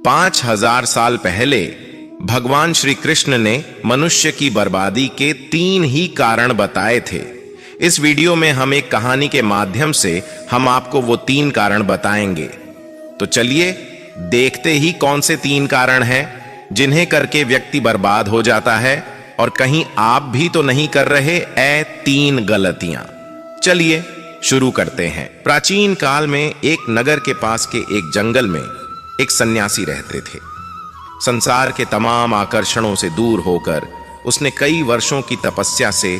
5000 साल पहले भगवान श्री कृष्ण ने मनुष्य की बर्बादी के 3 ही कारण बताए थे। इस वीडियो में हम एक कहानी के माध्यम से हम आपको वो 3 कारण बताएंगे। तो चलिए देखते ही कौन से 3 कारण हैं जिन्हें करके व्यक्ति बर्बाद हो जाता है, और कहीं आप भी तो नहीं कर रहे 3 गलतियां। चलिए शुरू करते हैं। प्राचीन काल में एक नगर के पास के एक जंगल में एक सन्यासी रहते थे। संसार के तमाम आकर्षणों से दूर होकर उसने कई वर्षों की तपस्या से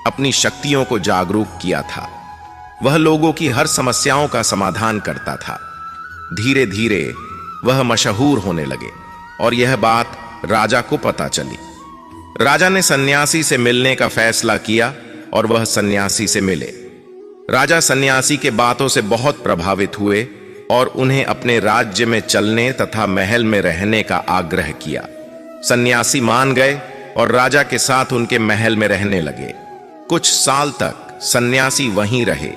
अपनी शक्तियों को जागरूक किया था। वह लोगों की हर समस्याओं का समाधान करता था। धीरे धीरे वह मशहूर होने लगे और यह बात राजा को पता चली। राजा ने सन्यासी से मिलने का फैसला किया और वह सन्यासी से मिले। राजा सन्यासी के बातों से बहुत प्रभावित हुए और उन्हें अपने राज्य में चलने तथा महल में रहने का आग्रह किया। सन्यासी मान गए और राजा के साथ उनके महल में रहने लगे। कुछ साल तक सन्यासी वहीं रहे।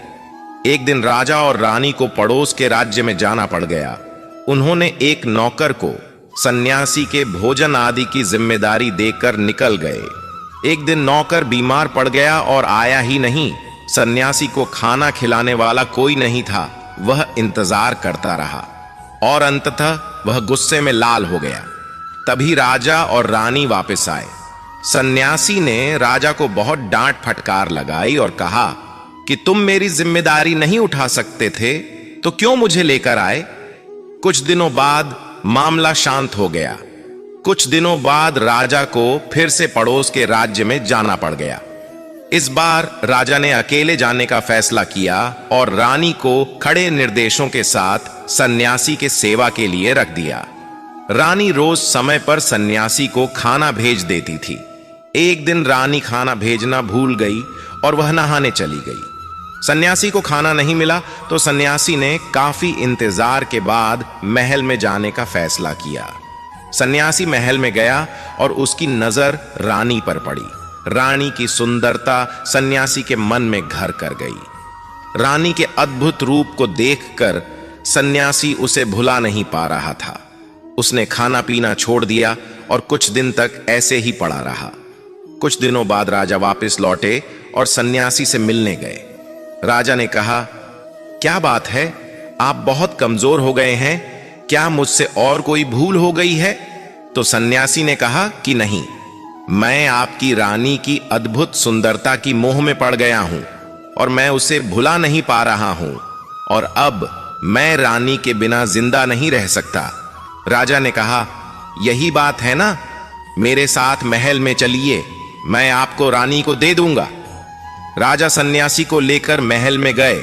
एक दिन राजा और रानी को पड़ोस के राज्य में जाना पड़ गया। उन्होंने एक नौकर को सन्यासी के भोजन आदि की जिम्मेदारी देकर निकल गए। एक दिन नौकर बीमार पड़ गया और आया ही नहीं। सन्यासी को खाना खिलाने वाला कोई नहीं था। वह इंतजार करता रहा और अंततः वह गुस्से में लाल हो गया। तभी राजा और रानी वापस आए। सन्यासी ने राजा को बहुत डांट फटकार लगाई और कहा कि तुम मेरी जिम्मेदारी नहीं उठा सकते थे तो क्यों मुझे लेकर आए। कुछ दिनों बाद मामला शांत हो गया। कुछ दिनों बाद राजा को फिर से पड़ोस के राज्य में जाना पड़ गया। इस बार राजा ने अकेले जाने का फैसला किया और रानी को खड़े निर्देशों के साथ सन्यासी के सेवा के लिए रख दिया। रानी रोज समय पर सन्यासी को खाना भेज देती थी। एक दिन रानी खाना भेजना भूल गई और वह नहाने चली गई। सन्यासी को खाना नहीं मिला तो सन्यासी ने काफी इंतजार के बाद महल में जाने का फैसला किया। सन्यासी महल में गया और उसकी नजर रानी पर पड़ी। रानी की सुंदरता सन्यासी के मन में घर कर गई। रानी के अद्भुत रूप को देखकर सन्यासी उसे भुला नहीं पा रहा था। उसने खाना पीना छोड़ दिया और कुछ दिन तक ऐसे ही पड़ा रहा। कुछ दिनों बाद राजा वापस लौटे और सन्यासी से मिलने गए। राजा ने कहा, क्या बात है, आप बहुत कमजोर हो गए हैं, क्या मुझसे और कोई भूल हो गई है। तो सन्यासी ने कहा कि नहीं, मैं आपकी रानी की अद्भुत सुंदरता की मोह में पड़ गया हूं और मैं उसे भुला नहीं पा रहा हूं, और अब मैं रानी के बिना जिंदा नहीं रह सकता। राजा ने कहा, यही बात है ना, मेरे साथ महल में चलिए, मैं आपको रानी को दे दूंगा। राजा सन्यासी को लेकर महल में गए।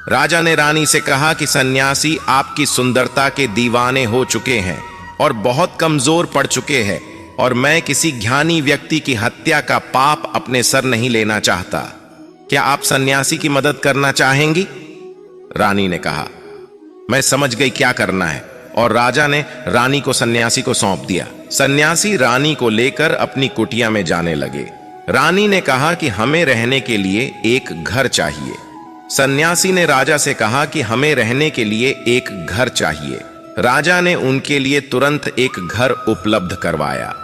राजा ने रानी से कहा कि सन्यासी आपकी सुंदरता के दीवाने हो चुके हैं और बहुत कमजोर पड़ चुके हैं, और मैं किसी ज्ञानी व्यक्ति की हत्या का पाप अपने सर नहीं लेना चाहता। क्या आप सन्यासी की मदद करना चाहेंगी। रानी ने कहा, मैं समझ गई क्या करना है, और राजा ने रानी को सन्यासी को सौंप दिया। सन्यासी रानी को लेकर अपनी कुटिया में जाने लगे। रानी ने कहा कि हमें रहने के लिए एक घर चाहिए। सन्यासी ने राजा से कहा कि हमें रहने के लिए एक घर चाहिए। राजा ने उनके लिए तुरंत एक घर उपलब्ध करवाया।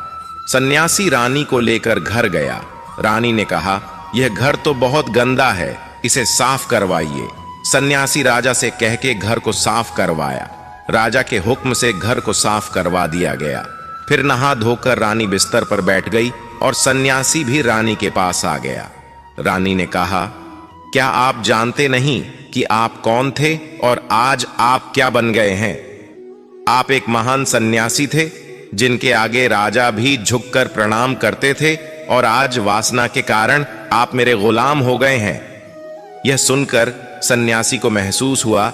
सन्यासी रानी को लेकर घर गया। रानी ने कहा, यह घर तो बहुत गंदा है, इसे साफ करवाइए। सन्यासी राजा से कह के घर को साफ करवाया। राजा के हुक्म से घर को साफ करवा दिया गया। फिर नहा धोकर रानी बिस्तर पर बैठ गई और सन्यासी भी रानी के पास आ गया। रानी ने कहा, क्या आप जानते नहीं कि आप कौन थे और आज आप क्या बन गए हैं। आप एक महान सन्यासी थे जिनके आगे राजा भी झुककर प्रणाम करते थे, और आज वासना के कारण आप मेरे गुलाम हो गए हैं। यह सुनकर सन्यासी को महसूस हुआ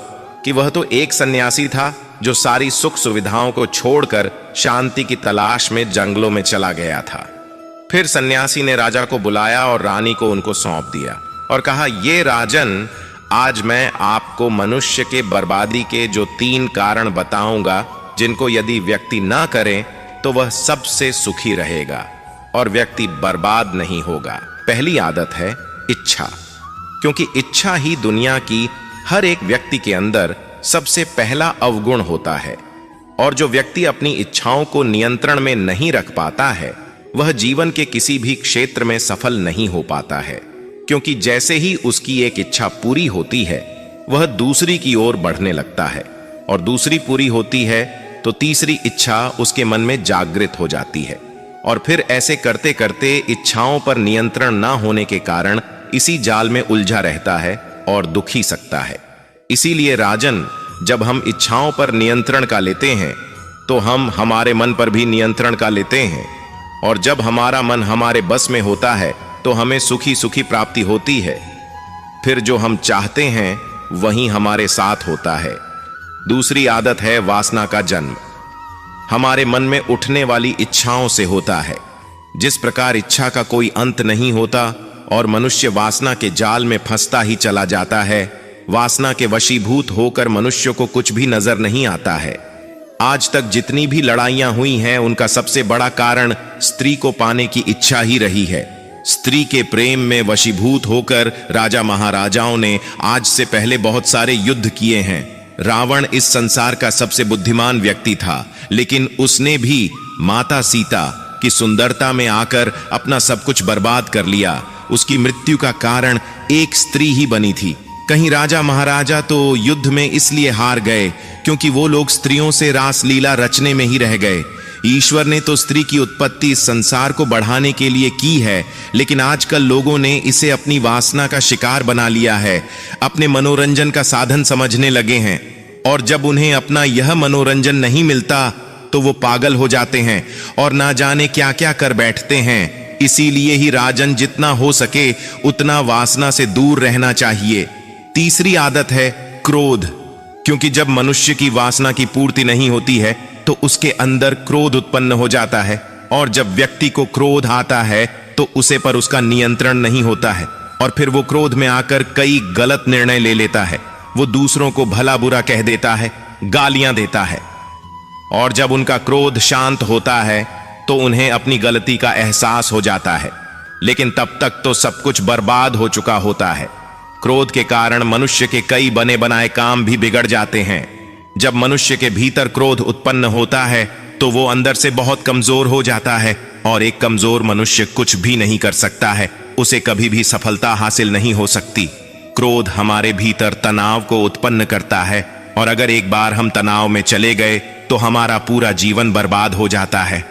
कि वह तो एक सन्यासी था जो सारी सुख सुविधाओं को छोड़कर शांति की तलाश में जंगलों में चला गया था। फिर सन्यासी ने राजा को बुलाया और रानी को उनको सौंप दिया और कहा, ये राजन, आज मैं आपको मनुष्य के बर्बादी के जो 3 कारण बताऊंगा, जिनको यदि व्यक्ति ना करे तो वह सबसे सुखी रहेगा और व्यक्ति बर्बाद नहीं होगा। पहली आदत है इच्छा, क्योंकि इच्छा ही दुनिया की हर एक व्यक्ति के अंदर सबसे पहला अवगुण होता है और जो व्यक्ति अपनी इच्छाओं को नियंत्रण में नहीं रख पाता है वह जीवन के किसी भी क्षेत्र में सफल नहीं हो पाता है, क्योंकि जैसे ही उसकी एक इच्छा पूरी होती है वह दूसरी की ओर बढ़ने लगता है, और दूसरी पूरी होती है तो तीसरी इच्छा उसके मन में जागृत हो जाती है, और फिर ऐसे करते करते इच्छाओं पर नियंत्रण ना होने के कारण इसी जाल में उलझा रहता है और दुखी सकता है। इसीलिए राजन, जब हम इच्छाओं पर नियंत्रण का लेते हैं तो हम हमारे मन पर भी नियंत्रण का लेते हैं, और जब हमारा मन हमारे बस में होता है तो हमें सुखी सुखी प्राप्ति होती है। फिर जो हम चाहते हैं वही हमारे साथ होता है। दूसरी आदत है वासना का जन्म। हमारे मन में उठने वाली इच्छाओं से होता है। जिस प्रकार इच्छा का कोई अंत नहीं होता और मनुष्य वासना के जाल में फंसता ही चला जाता है, वासना के वशीभूत होकर मनुष्य को कुछ भी नजर नहीं आता है। आज तक जितनी भी लड़ाइयां हुई हैं उनका सबसे बड़ा कारण स्त्री को पाने की इच्छा ही रही है। स्त्री के प्रेम में वशीभूत होकर राजा महाराजाओं ने आज से पहले बहुत सारे युद्ध किए हैं। रावण इस संसार का सबसे बुद्धिमान व्यक्ति था, लेकिन उसने भी माता सीता की सुंदरता में आकर अपना सब कुछ बर्बाद कर लिया। उसकी मृत्यु का कारण एक स्त्री ही बनी थी। कहीं राजा महाराजा तो युद्ध में इसलिए हार गए क्योंकि वो लोग स्त्रियों से रासलीला रचने में ही रह गए। ईश्वर ने तो स्त्री की उत्पत्ति इस संसार को बढ़ाने के लिए की है, लेकिन आजकल लोगों ने इसे अपनी वासना का शिकार बना लिया है, अपने मनोरंजन का साधन समझने लगे हैं, और जब उन्हें अपना यह मनोरंजन नहीं मिलता तो वो पागल हो जाते हैं और ना जाने क्या क्या कर बैठते हैं। इसीलिए ही राजन, जितना हो सके उतना वासना से दूर रहना चाहिए। तीसरी आदत है क्रोध, क्योंकि जब मनुष्य की वासना की पूर्ति नहीं होती है तो उसके अंदर क्रोध उत्पन्न हो जाता है, और जब व्यक्ति को क्रोध आता है तो उसे पर उसका नियंत्रण नहीं होता है, और फिर वो क्रोध में आकर कई गलत निर्णय ले लेता है। वो दूसरों को भला बुरा कह देता है, गालियां देता है, और जब उनका क्रोध शांत होता है तो उन्हें अपनी गलती का एहसास हो जाता है, लेकिन तब तक तो सब कुछ बर्बाद हो चुका होता है। क्रोध के कारण मनुष्य के कई बने बनाए काम भी बिगड़ जाते हैं। जब मनुष्य के भीतर क्रोध उत्पन्न होता है तो वो अंदर से बहुत कमजोर हो जाता है, और एक कमजोर मनुष्य कुछ भी नहीं कर सकता है, उसे कभी भी सफलता हासिल नहीं हो सकती। क्रोध हमारे भीतर तनाव को उत्पन्न करता है, और अगर एक बार हम तनाव में चले गए तो हमारा पूरा जीवन बर्बाद हो जाता है।